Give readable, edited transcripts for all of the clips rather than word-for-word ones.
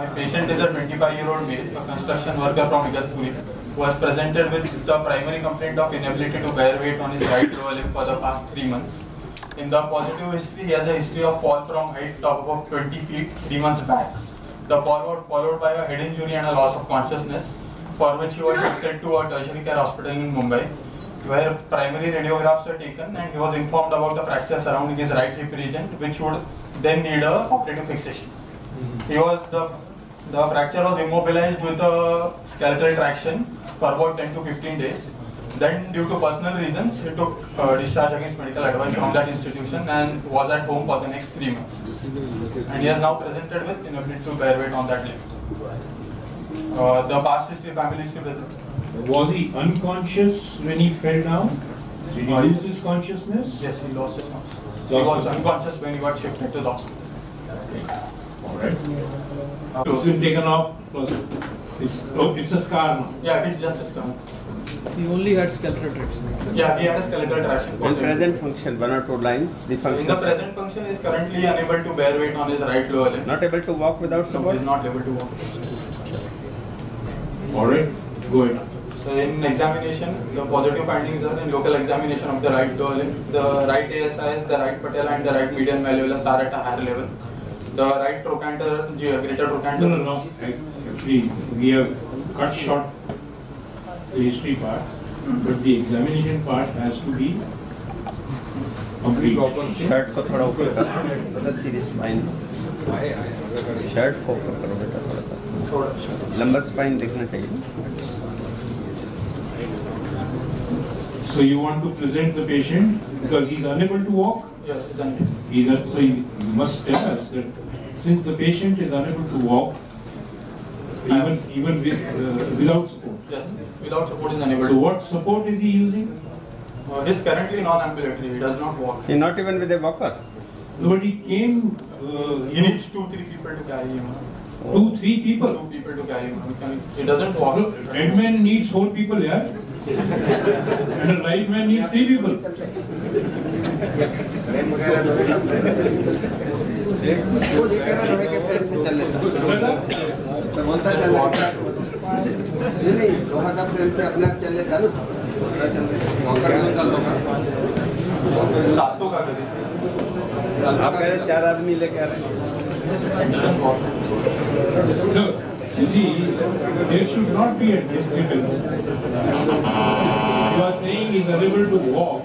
My patient is a 25-year-old male, a construction worker from Igatpuri, who was presented with the primary complaint of inability to bear weight on his right lower limb for the past 3 months. In the positive history, he has a history of fall from height top of 20 feet 3 months back. The fall was followed by a head injury and a loss of consciousness, for which he was shifted to a tertiary care hospital in Mumbai, where primary radiographs were taken, and he was informed about the fracture surrounding his right hip region, which would then need a operative fixation. The fracture was immobilized with a skeletal traction for about 10 to 15 days. Then, due to personal reasons, he took discharge against medical advice from that institution and was at home for the next 3 months. And he has now presented with inability to bear weight on that limb. The past history, family history present. Was he unconscious when he fell down? Did he lose his consciousness? Yes, he lost his consciousness. He was unconscious when he got shifted to the hospital. Alright. It's been taken off. It's a scar now. Yeah, it's just a scar. He only had skeletal traction. Yeah, he had a skeletal traction. In present function, 1 or 2 lines. The function. In the present function, is currently unable to bear weight on his right lower limb. Not able to walk without support? He is not able to walk. Alright, go ahead. So in examination, the positive findings are in local examination of the right lower limb. The right ASIs, the right patella and the right median malleolus are at a higher level. The right trochanter, greater trochanter. No. Actually, we have cut short the history part, but the examination part has to be complete. Shirt को थोड़ा ऊपर करो, बता सीधी spine. Shirt को ऊपर करो बेटा थोड़ा सा. लंबा spine दिखना चाहिए. So you want to present the patient because he's unable to walk? Yeah, he's unable. So you must tell us that since the patient is unable to walk, even without support. Yes, without support is unable. So what support is he using? He is currently non-ambulatory. He does not walk. He not even with a walker. No, but he came. He needs 2-3 people to carry him. 2-3 people. 2 people to carry him. He doesn't walk. So, dead man needs 4 people, yeah. And a live man needs 3 people. बोलता चल नहीं लोहा का frame से अपना चल लेता ना सातों का करें आप कह रहे 4 आदमी लेके आ रहे हैं So, you see, there should not be a discrepancy. You are saying he is unable to walk.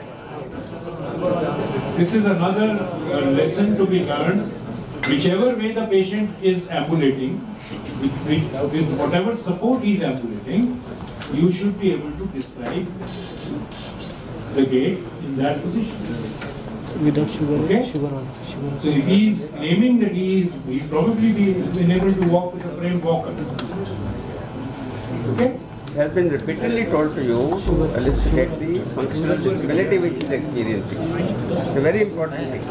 This is another lesson to be learned. Whichever way the patient is ambulating, with whatever support he is ambulating, you should be able to describe the gait in that position. Without sugar, okay? sugar on. So if he is claiming that he probably been able to walk with a frame walker. Okay? It has been repeatedly told to you to elucidate the functional disability which is experiencing. It's a very important thing.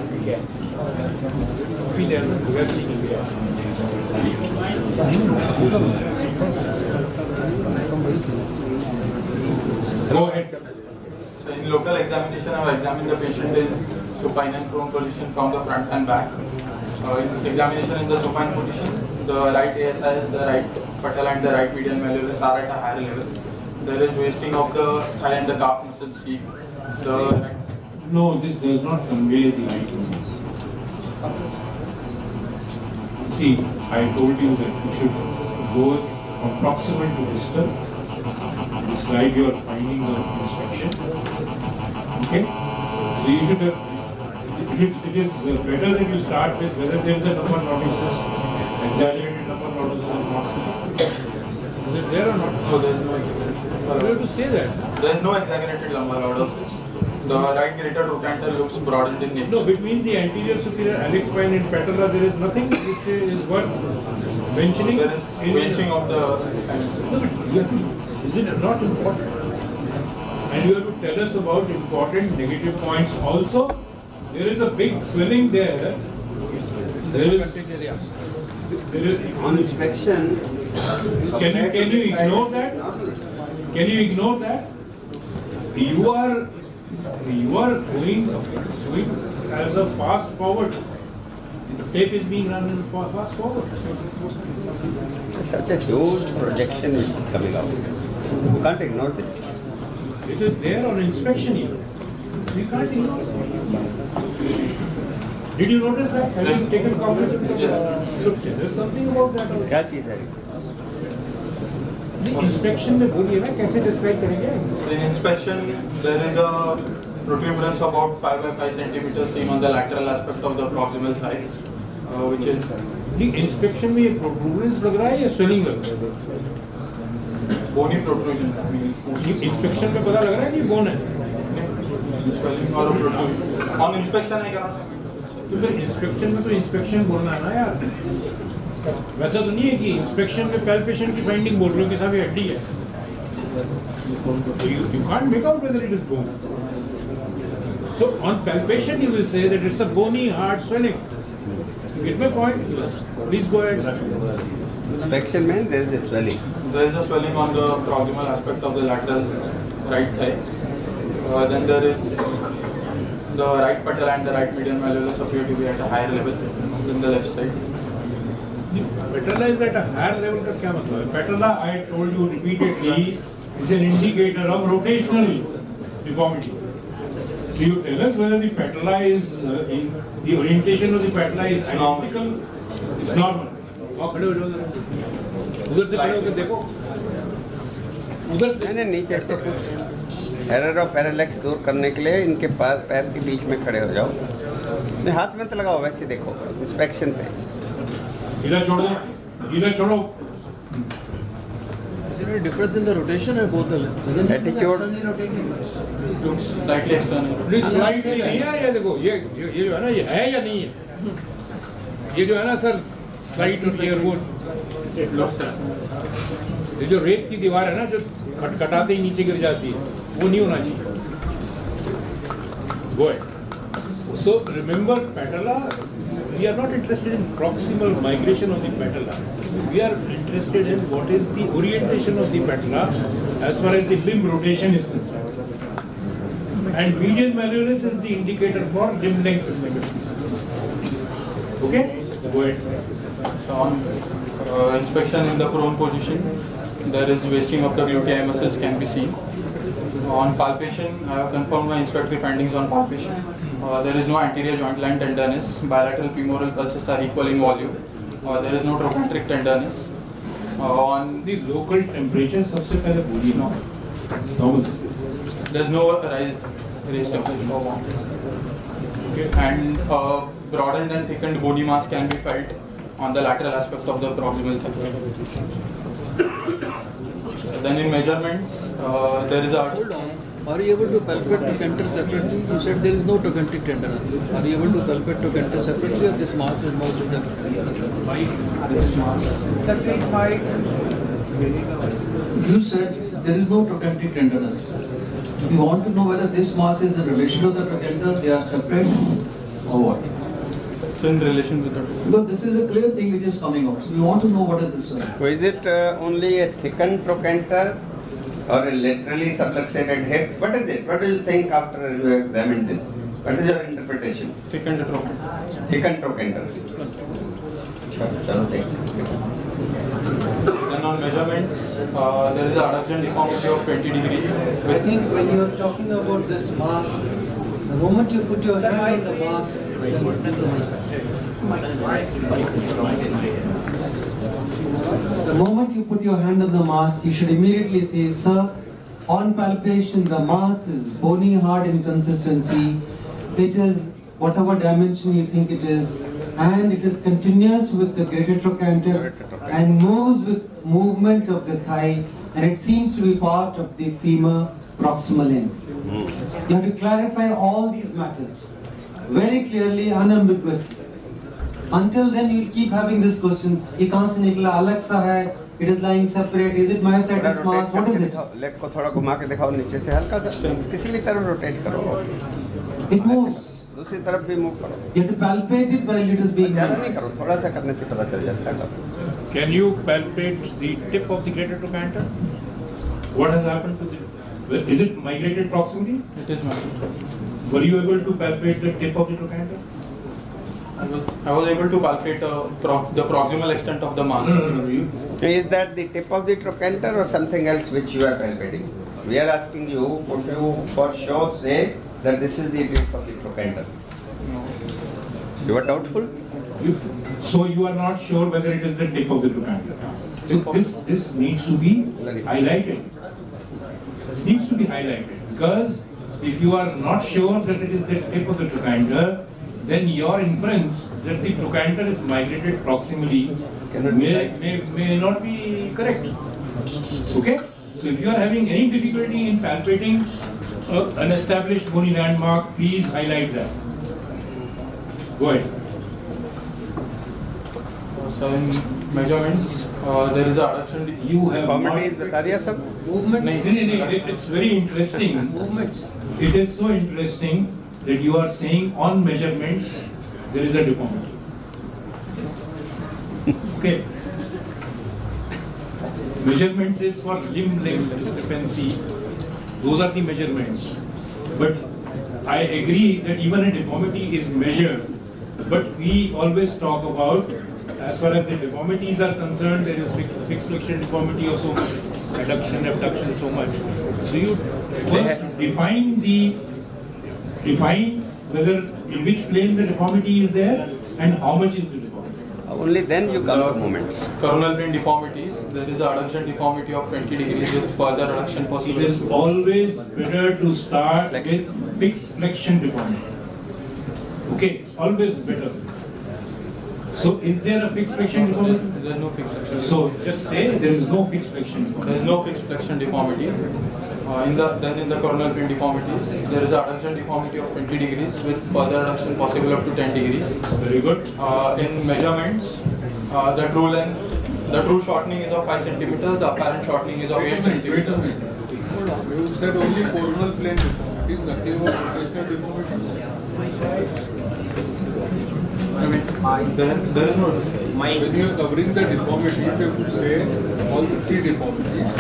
Go ahead. So in local examination, I have examined the patient in supine and prone position from the front and back. In examination in the supine position, the right ASIs, the right patella and the right medial malleolus are at a higher level. There is wasting of the thigh and the calf muscles C. No, this does not convey the idea. See, I told you that you should go from proximal to distal, describe your findings of inspection. Okay? So you should have, it is better that you start with whether there is a number notices, exaggerated number notices or not. Is it there or not? No, there is no exaggerated. You have to say that. There is no exaggerated lumbar lordosis. The right greater trochanter looks broadened in nature. No, between the anterior superior alex spine and patella, there is nothing which is worth mentioning. There is wasting of the. Is it not important? And you have to tell us about important negative points also. There is a big swelling there. There is On inspection, can you ignore that? Can you ignore that? You are going as a fast forward. The tape is being run in fast forward. Such a huge projection which is coming out. You can't ignore this. It is there on inspection even. We can't ignore it. Did you notice that? Have you taken cognizance of that? So there's something about that. क्या चीज है? Inspection में बोलिए ना कैसे describe करेंगे? In inspection, there is a protuberance about 5 by 5 centimeters seen on the lateral aspect of the proximal thigh, which is The inspection में ये protuberance लग रहा है या swelling लग रहा है? bony protrusion. Inspection में पता लग रहा है कि bone है? Swelling or protrusion. On inspection है क्या? तो फिर inspection में तो inspection बोलना है ना यार। वैसा तो नहीं है कि inspection में palpation की finding बोल रहे हो कि साहब ये हड्डी है। So you can't make out whether it is bone. So on palpation you will say that it's a bony hard swelling. You get my point? Please go ahead. Inspection में there is a swelling. There is a swelling on the proximal aspect of the lateral right thigh. Then there is the right patella and the right median malleolus appear to be at a higher level than the left side. Patella is at a higher level का क्या मतलब है? Patella, I told you repeatedly, is an indicator of rotational deformity. So you tell us whether the patella is the orientation of the patella is identical. It's normal. खड़े हो जाओ जरा। उधर से खड़े होकर देखो। उधर से मैंने नीचे से कुछ एरर और पैरालेक्स दूर करने के लिए इनके पैर के बीच में खड़े हो जाओ। अपने हाथ में तो लगाओ, वैसे देखो इंस्पेक्शन से। ढीला छोड़ो, ढीला छोड़ो। Is there any difference in the rotation of both the limbs? Attitude Looks slightly external. Slightly नहीं है ये देखो ये जो है ना ये है या नहीं है ये जो है ना सर स्लाइड और ये वो ये जो रेत की दीवार है ना जो खटखटाते ही नीचे गिर जाती है वो नहीं होना चाहिए Go ahead. So remember patella, we are not interested in proximal migration of the patella. We are interested in what is the orientation of the patella as far as the limb rotation is concerned. And median malleolus is the indicator for limb length discrepancy. Okay? Go ahead. So on inspection in the prone position, there is wasting of the gluteal muscles can be seen. On palpation, I have confirmed my inspectory findings on palpation. There is no anterior joint line tenderness. Bilateral femoral pulses are equal in volume. There is no trochanteric tenderness. On The local temperature सबसे पहले बोलिए ना. Normal. there is no raised temperature. Okay. And broadened and thickened bony mass can be felt on the lateral aspect of the proximal thigh. Then in measurements, there is a Hold on. Are you able to palpate trochanter separately? You said there is no trochanteric tenderness. Are you able to palpate trochanter separately, or this mass is merged with the trochanter? You said there is no trochanteric tenderness. You want to know whether this mass is in relation to the trochanter, they are separate, or what? it's in relation with the Because this is a clear thing which is coming out. So we want to know what is this one. So is it only a thickened trochanter or a laterally subluxated head? What is it? What do you think after you have examined this? What is your interpretation? thickened trochanter. Thickened trochanter. Chalo, take it. Then on measurements, there is an adduction deformity of 20 degrees. I think when you are talking about this mass, the moment you put your hand on the mass, the moment you put your hand on the mass, you should immediately say, sir, on palpation, the mass is bony, hard in consistency. It is whatever dimension you think it is, and it is continuous with the greater trochanter and moves with movement of the thigh, and it seems to be part of the femur proximal end. You have to clarify all these matters very clearly, unambiguously. Until then, you will keep having this question: ये कहाँ से निकला? अलग सा है? It is lying separate. Is it myositis mass? What is it? Leg को थोड़ा घुमा के दिखाओ नीचे से हल्का सा किसी भी तरफ रोटेट करो It moves. दूसरी तरफ भी मूव करो You have to palpate it while it is being ज्यादा moved. नहीं करो थोड़ा सा करने से पता चल जाता है Can you palpate the tip of the greater trochanter? What has happened to the? Is it migrated proximally? It is migrated. Were you able to palpate the tip of the trochanter? I was able to calculate the proximal extent of the mass. Is that the tip of the trochanter or something else which you are palpating? We are asking you, would you for sure say that this is the tip of the trochanter? You are doubtful? So you are not sure whether it is the tip of the trochanter. This needs to be highlighted. This needs to be highlighted because if you are not sure that it is the tip of the trochanter, then your inference that the trochanter is migrated proximally may not be correct. Okay? So if you are having any difficulty in palpating an established bony landmark, please highlight that. Go ahead. So in measurements, there is a adduction. You have Deformity is bata diya sab? It's very interesting. It is so interesting that you are saying on measurements there is a deformity. Okay. Measurements is for limb length discrepancy. Those are the measurements. But I agree that even a deformity is measured. But we always talk about, as far as the deformities are concerned, there is fixed flexion deformity of so much, adduction, abduction so much. So you first define whether in which plane the deformity is there and how much is the deformity. Only then you come to moments. Coronal plane deformities, there is a adduction deformity of 20 degrees with further adduction possible. It is always better to start with fixed flexion deformity. Okay, it's always better. So is there a fixed flexion deformity? There is no fixed flexion. So just say there is no fixed flexion deformity. There is no fixed flexion deformity. In the coronal plane deformities, there is a adduction deformity of 20 degrees with further adduction possible up to 10 degrees. Very good. In measurements, the true length, the true shortening is of 5 centimeters. The apparent shortening is of 8 centimeters. You said only coronal plane deformity, nothing about rotational deformity. I mean, there is no. When you are covering the deformity, you could say all the 3 deformities.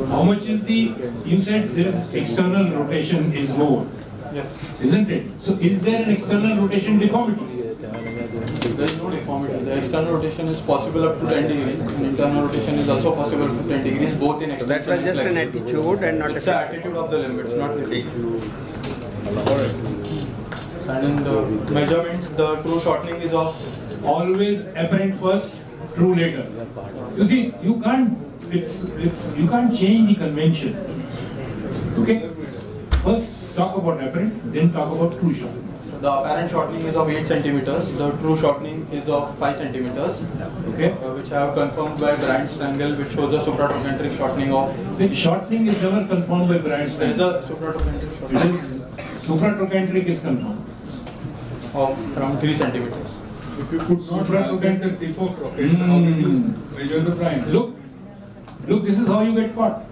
How much is the, you said there is external rotation is more, Yes. isn't it? So is there an external rotation deformity? There is no deformity. The external rotation is possible up to 10 degrees, and internal rotation is also possible up to 10 degrees, both in So that extension was just and an flexion. attitude and not It's a the attitude of the limb, it's not the Okay. And in the measurements, the true shortening is of Always apparent first, true later. You see, you can't change the convention. Okay? First talk about apparent, then talk about true shortening. the apparent shortening is of 8 centimeters. The true shortening is of 5 centimeters. Okay? Which I have confirmed by Bryant's triangle, which shows a supratrochanteric shortening of. The shortening is never confirmed by Bryant's There is triangle. a supratrochanteric It shortening is supratrochanteric is confirmed. of around 3 centimeters. If you could not calculate the tip of trochanter, how did you measure the triangle? Look, this is how you get caught.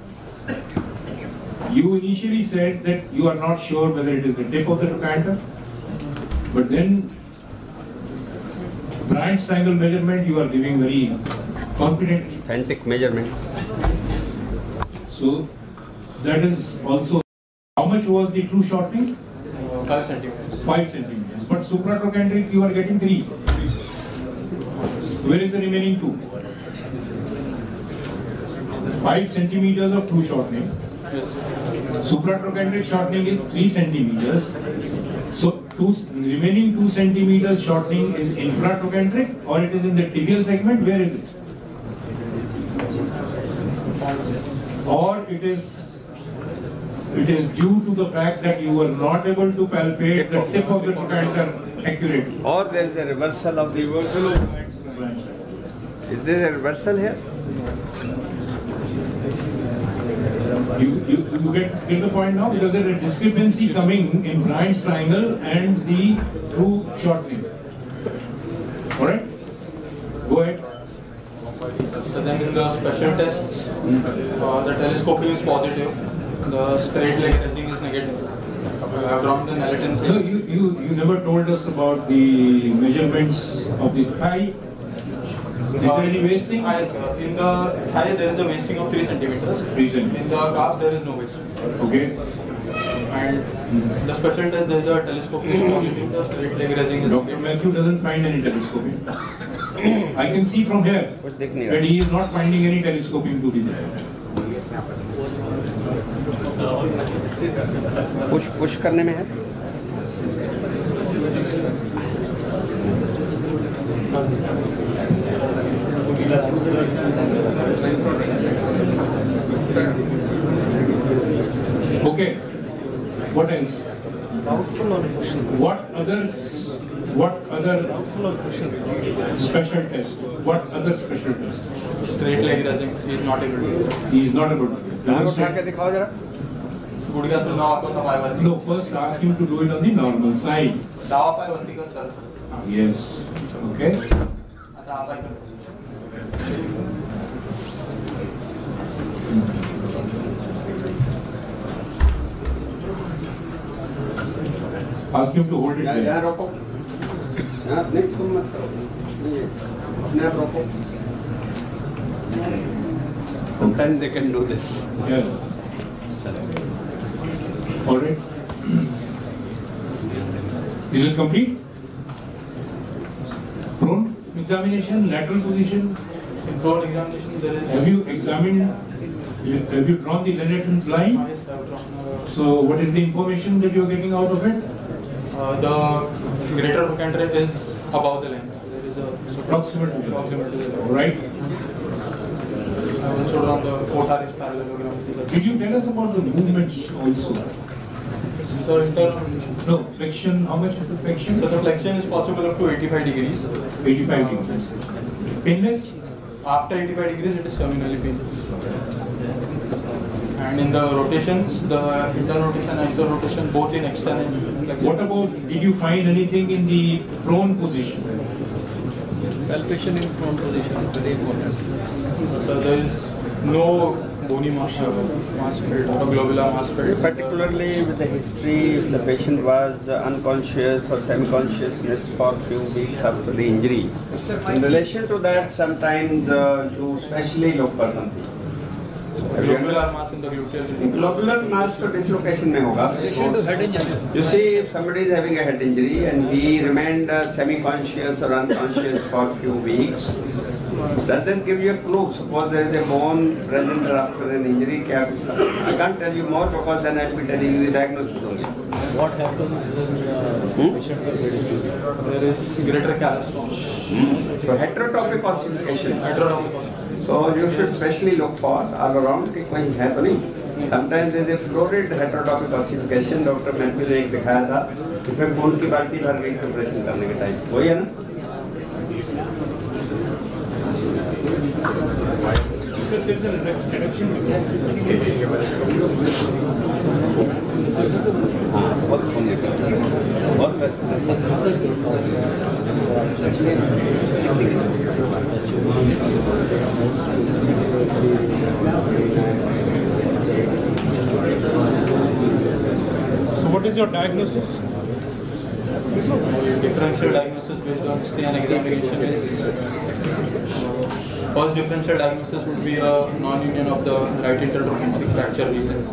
You initially said that you are not sure whether it is the tip of the trochanter, but then Bryant's triangle measurement you are giving very confidently. authentic measurements. So that is also, how much was the true shortening? 5 centimeters. 5 centimeters. But supratrochanteric you are getting 3. Where is the remaining 2? 5 centimeters of true shortening. Yes. Supratrochanteric shortening is 3 centimeters. So remaining 2 centimeters shortening is infratrochanteric or it is in the tibial segment? Where is it? Or it is due to the fact that you were not able to palpate the tip of the trochanter accurately. Or there is a reversal of the Reversal of Bryant's triangle. Is there a reversal here? You get the point now? Because there is a discrepancy coming in Bryant's triangle and the true shortening. Alright? Go ahead. So then in the special tests, the telescoping is positive, the straight leg raising is negative. I have drawn the Nelaton No, scale. you never told us about the measurements of the thigh. there any wasting? Yes, sir. In the thigh there is a wasting of 3 centimeters. 3 centimeters. In the calf there is no wasting. Okay. And the special test there is a telescopic positive. The straight leg raising is Dr. Matthew doesn't find any telescoping. I can see from here कुछ दिख नहीं that रहा. he is not finding any telescoping to be there. Push करने में है. Okay. What else? What other special test? What other special test? straight leg raising. He is not able to. He is not able to. आगे उठा के दिखाओ जरा. गुडघ्या तो नाव आपण पाय वरती. No, first ask him to do it on the normal side. डावा पाय वरती कर सर. Yes. Okay. आता हा पाय करतो. Ask him to hold it यहाँ there. रोको. यहाँ नहीं तुम मत करो. ये अपने आप रोको. Sometimes they can do this. Yeah. All right. Is it complete? Prone examination, lateral position. In prone examination there is. Have you examined? Have you drawn the Lennarton's line? Yes, I have drawn, So, what is the information that you are getting out of it? the greater trochanter is above the line. There is a Approximate to the approximate to the line. All right. I also drawn the fourth is parallelogram. Did you tell us about the movements also? So in terms, No, flexion. How much of the flexion? so the flexion is possible up to 85 degrees. 85 degrees. Painless? After 85 degrees, it is terminally painful. And in the rotations, the inter-rotation, iso-rotation, both in external and flexion. What about, did you find anything in the prone position? Palpation in prone position is very important. So there is no bony mass spread or globular mass spread. Particularly with the history, if the patient was unconscious or semi-consciousness for a few weeks after the injury. In relation to that, sometimes you specially look for something. Globular mass in the gluteal region. Globular mass to dislocation में होगा. Relation to head injury. You see, if somebody is having a head injury and he remained semi-conscious or unconscious for a few weeks, does this give you a clue? Suppose there is a bone present after an injury. I can't tell you more because then I'll be telling you the diagnosis only. What happens when patient has head injury? There is greater callus form. So heterotopic ossification. Heterotopic ossification. So you should specially look for all around कि कोई है तो नहीं. Sometimes there is a florid heterotopic ossification. Doctor Matthew ने एक दिखाया था. इसमें खून की बाल्टी भर गई ऑपरेशन करने के टाइम. वही है ना? हाँ, बहुत खून निकला सर. बहुत वैसे So, what is your diagnosis? Differential diagnosis based on scan examination is. First differential diagnosis would be a non-union of the right intertrochanteric fracture region.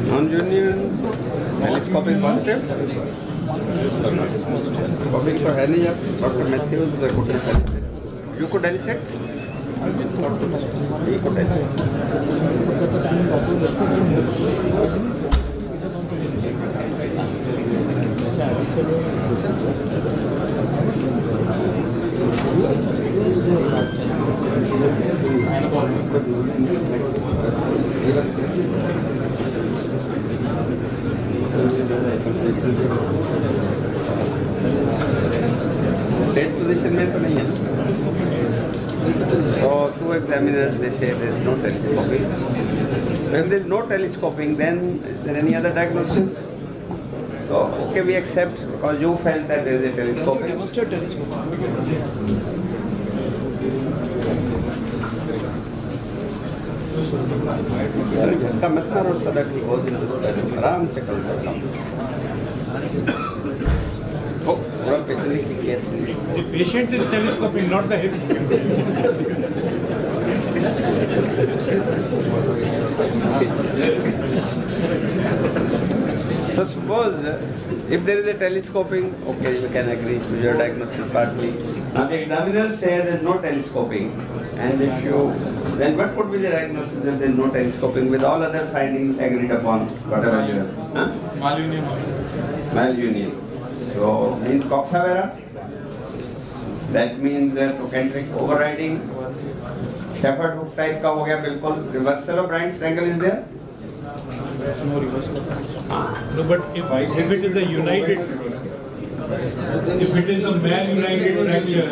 Non-union telescopic positive. Telescopic तो है नहीं अब. Doctor Matthews could not tell. You could elicit. He could elicit. Straight position में तो नहीं है. So two examiners they say there is no telescoping. When there is no telescoping, then is there any other diagnosis? So okay, we accept because you felt that there is a telescoping. Demonstrate telescope. यार झटका मत मारो so that he goes into space. आराम से करो सब काम. Oh. थोड़ा patiently clear. The patient is telescoping, not the hip. So suppose if there is a telescoping, okay, we can agree to your diagnosis partly. Now the examiners say there is no telescoping, and if you, then what could be the diagnosis if there is no telescoping with all other findings agreed upon, whatever you have? Huh? Malunion. Malunion. So means coxa vara. That means trochanteric overriding. Shepherd hook type का हो गया बिल्कुल. Reversal of Bryant's triangle is there. No reversal. No, but if it is a united, if it is a malunited fracture,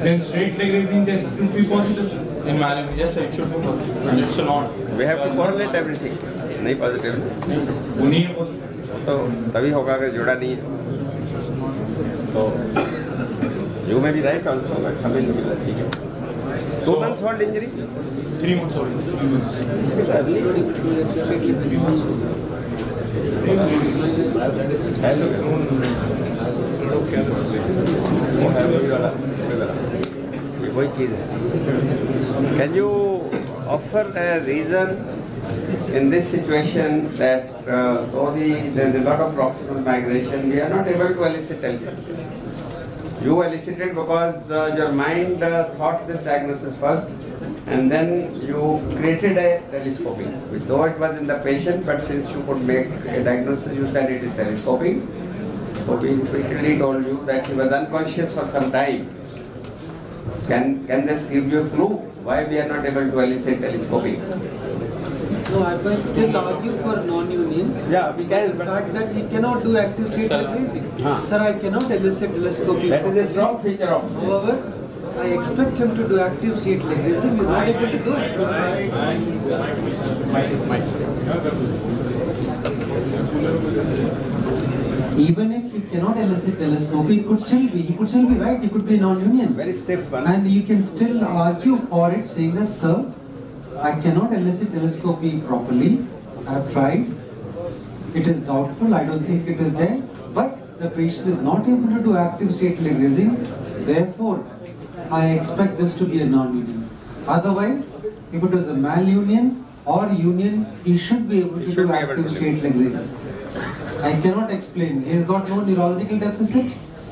then straight leg raising test should be positive. In malunion, yes, sir, it should be positive. But it's not. We have to correlate everything. नहीं positive. उन्हीं है positive. तो तभी होगा अगर जोड़ा नहीं है. So you may be right also, but हमें नहीं मिला ठीक है. 2 months old injury. 3 months old. ये वही चीज है. Can you offer a reason in this situation that though there is a lot of proximal migration, we are not able to elicit telescoping? You elicited because your mind thought this diagnosis first, and then you created a telescoping, which though it was in the patient, but since you could make a diagnosis, you said it is telescoping. So we quickly told you that he was unconscious for some time. Can this give you a clue why we are not able to elicit telescoping? No, I can still argue for non-union. Yeah, we can. The fact that he cannot do active state leg raising. Sir, I cannot elicit telescoping. That is a strong feature of. However, I expect him to do active state leg raising. He is not able to do it. Even if he cannot elicit telescoping, he could still be right. He could be non-union. Very stiff one. And you can still argue for it, saying that, sir, I cannot elicit telescopy properly. I have tried. It is doubtful. I don't think it is there. But the patient is not able to do active state leg raising. Therefore, I expect this to be a non-union. Otherwise, if it was a malunion or union, he should be able to do active state leg raising. I cannot explain. He has got no neurological deficit.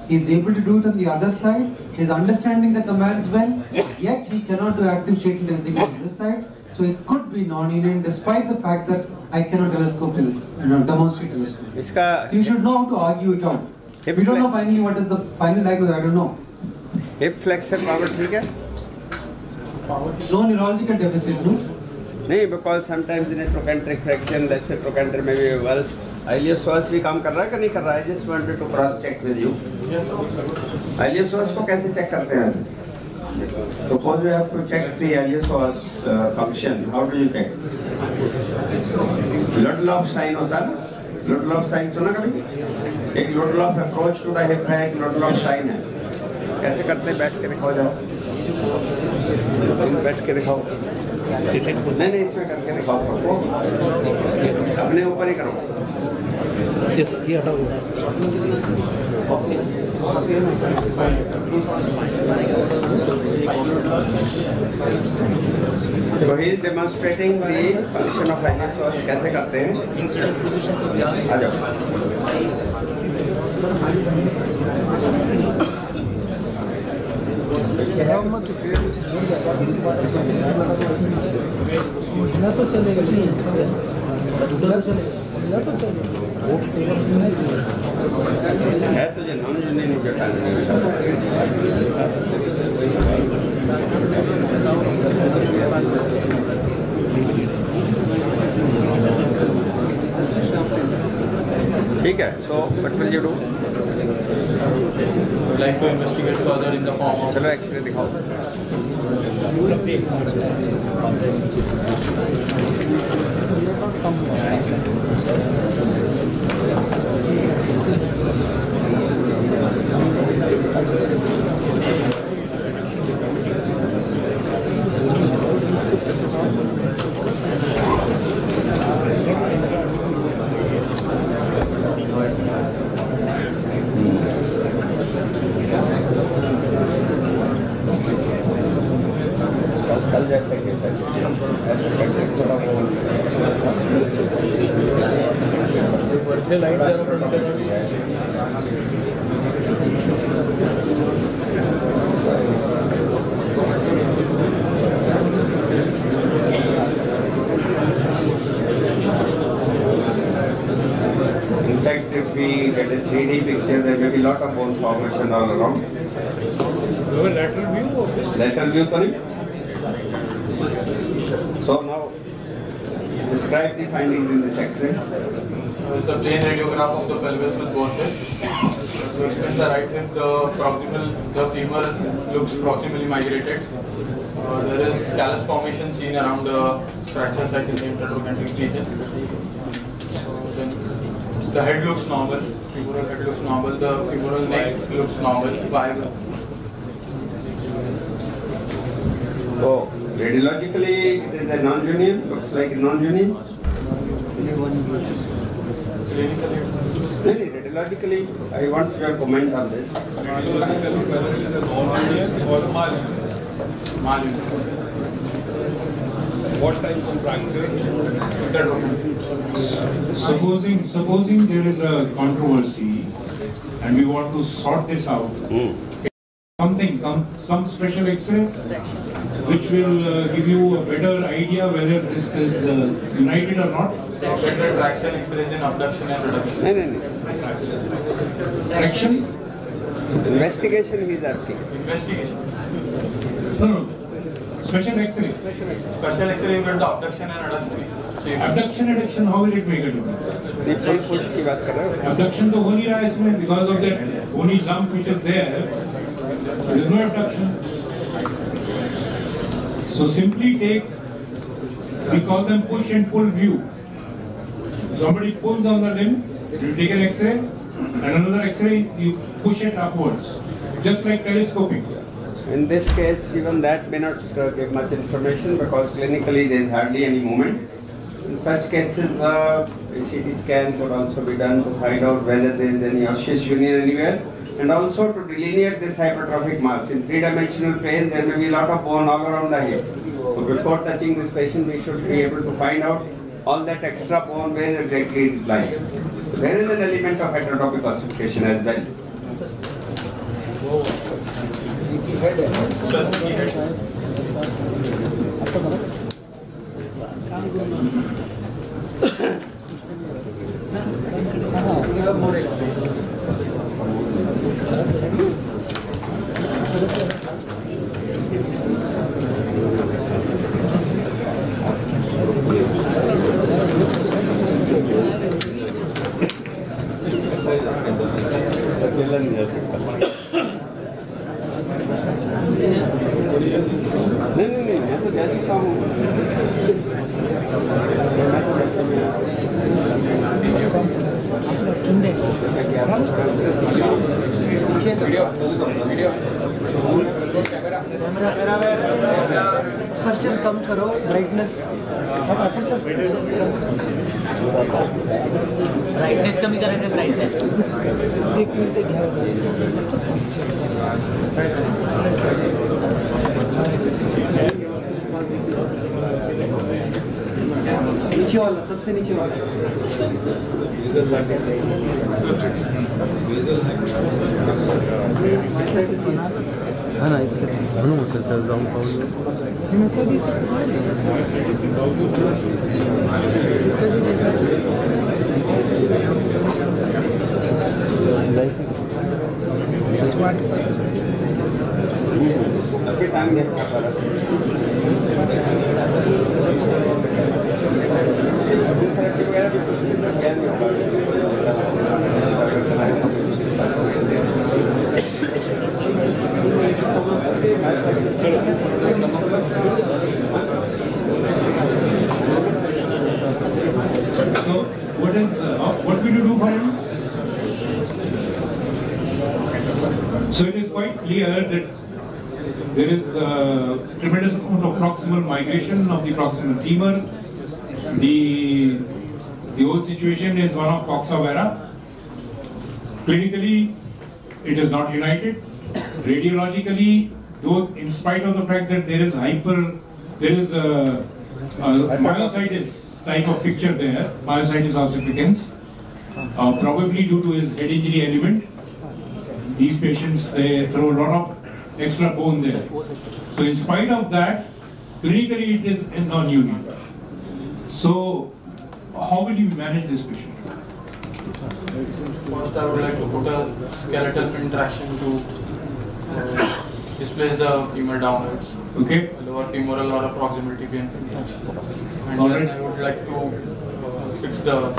He is able to do it on the other side. He is understanding the commands well. Yet he cannot do active state leg raising on this side. So it could be non-union despite the fact that I cannot demonstrate telescope. You should know how to argue it out. We don't know finally what is the final diagnosis. I don't know. Hip flexor power ठीक है? No neurological deficit, no? नहीं, because sometimes in a trochanteric fraction, let's say trochanter may be worse. Iliopsoas भी काम कर रहा है कि नहीं कर रहा है? I just wanted to cross check with you. Iliopsoas को कैसे check करते हैं? Suppose you have to check the iliopsoas function. How do you check? Ludloff sign होता है ना? Ludloff sign सुना कभी? एक Ludloff approach to the hip है, एक Ludloff sign है. कैसे करते हैं? बैठ के दिखाओ जाओ. बैठ के दिखाओ. नहीं इसमें करके दिखाओ सबको. अपने ऊपर ही करो. ये हटाओ. So he is demonstrating the function of iliopsoas. कैसे करते हैं? Instead of positions of the आ जाओ. ना तो चलेगा नहीं. ना तो चलेगा. है तुझे नाम नहीं जटाने. ठीक है. So what will you do? Would like to investigate further in the form of. चलो एक्सरे दिखाओ. ऐसे लाइट जरा बंद करो। In fact, if we get a 3D picture, there may be lot of bone formation all around. lateral view of this? Lateral view, sorry. So now, describe the findings in this X-ray. It's a plain radiograph of the pelvis with both ribs. To extend the right rib, the femur looks proximally migrated. There is callus formation seen around the fracture site in the intertrochanteric region. The head looks normal, femoral head looks normal, the femoral neck looks normal, viable. So, radiologically, it is a non-union, looks like a non-union. Really, radiologically, I want your comment on this. Radiologically, is a non-union or a malunion? Malunion. What type of fractures? Supposing there is a controversy and we want to sort this out, some special X-ray which will give you a better idea whether this is united or not. Better traction X-rays in abduction and reduction. No. Traction? Investigation he is asking. Investigation. No. Special X-ray. Special X-ray, you get the abduction and reduction. Same. Abduction, how will it make a difference? ये full push की बात कर रहे हो? Abduction तो हो नहीं रहा है इसमें because of that bony lump which is there. There is no abduction. So simply we call them push and pull view. Somebody pulls on the limb, you take an X-ray, and another X-ray you push it upwards, just like telescoping. In this case, even that may not give much information because clinically there is hardly any movement. In such cases, a CT scan could also be done to find out whether there is any osseous union anywhere, and also to delineate this hypertrophic mass. In three-dimensional plane, there may be a lot of bone all around the hip. So before touching this patient, we should be able to find out all that extra bone where exactly it lies. So there is an element of heterotopic ossification as well. नहीं मैं तो जानता हूँ percher कम करो brightness कमी करेंगे brightness एक minute नीचे वाला सबसे नीचे वाला हाँ ना इतने भनूँ करते जाऊँ So what will you do for him? So it is quite clear that there is a tremendous amount of proximal migration of the proximal femur. The whole situation is one of coxa vara. Clinically, it is not united. Radiologically, though, in spite of the fact that there is myositis type of picture there, myositis ossificans, probably due to his head injury element. These patients, they throw a lot of extra bone there. So in spite of that, clinically it is a non-union. So how will you manage this patient? First, I would like to put a skeletal pin traction to displace the femur downwards. Okay. Lower femoral or a proximal tibial pin traction. And All then right. I would like to fix the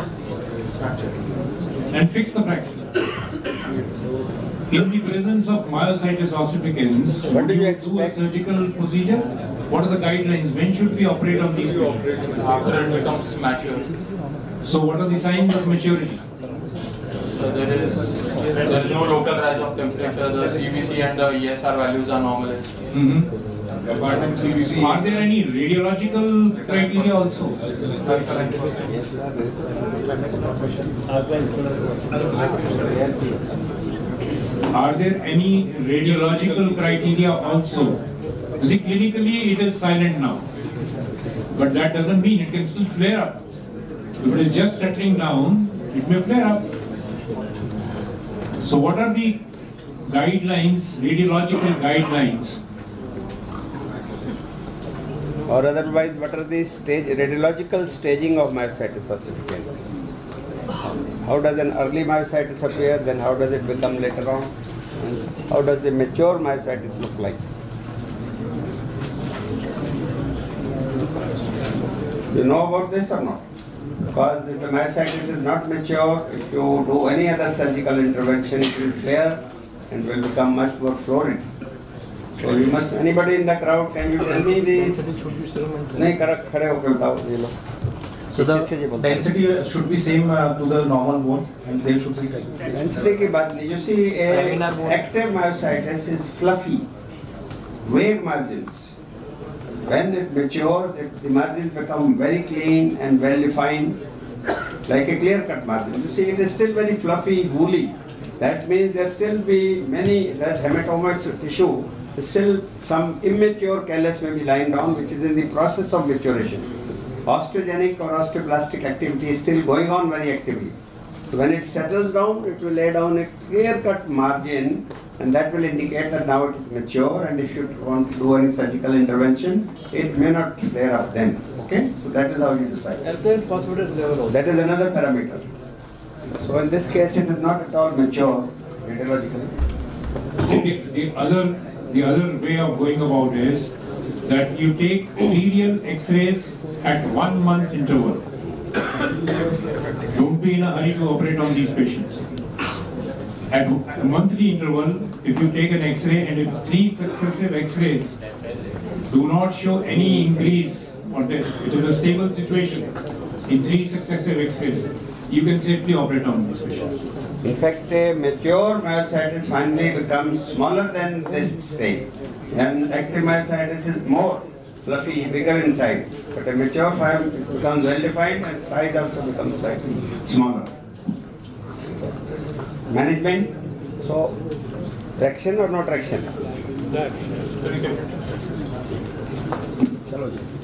fracture. And fix the fracture. In the presence of myositis ossificans, What would do you you do a expect? surgical procedure? What are the guidelines? When should we operate on these patients? After it becomes mature. So what are the signs of maturity? So there is no local rise of temperature. The CBC and the ESR values are normalized. Are there any radiological criteria also? Are there any radiological criteria also? You see, clinically it is silent now, but that doesn't mean it can still flare up. If it is just settling down, it may flare up. So what are the guidelines, radiological guidelines? Or otherwise, what are the radiological staging of myositis ossificans? How does an early myositis appear, then how does it become later on? And how does a mature myositis look like? You know about this or not? Because if the myositis is not mature, if you do any other surgical intervention, it will flare and will become much more florid. So you must, anybody in the crowd, can you tell me this? नहीं correct, खड़े होके बताओ ये लोग. So the density should be same to the normal bone, and they should be like. Density की बात नहीं. You see, active myositis is fluffy, vague margins. When it matures, the margins become very clean and well defined, like a clear-cut margin. You see, it is still very fluffy, woolly. That means there still be many, that hematomatous tissue, still some immature callus may be lying down, which is in the process of maturation. Osteogenic or osteoblastic activity is still going on very actively. So when it settles down, it will lay down a clear-cut margin, and that will indicate that now it is mature, and if you want to do any surgical intervention, it may not flare up then. Okay? So that is how you decide. Alkaline phosphatase level also. That is another parameter. So in this case, it is not at all mature radiologically. The other way of going about is that you take serial X-rays at 1 month interval. Don't be in a hurry to operate on these patients. At a monthly interval, if you take an X-ray and if 3 successive X-rays do not show any increase, or it is a stable situation in 3 successive X-rays, you can safely operate on this patient. In fact, a mature myositis finally becomes smaller than this stage. And active myositis is more fluffy, bigger in size. But a mature form becomes well defined and size also becomes slightly smaller. Management. So, traction or no traction? That is very good. Chalo ji.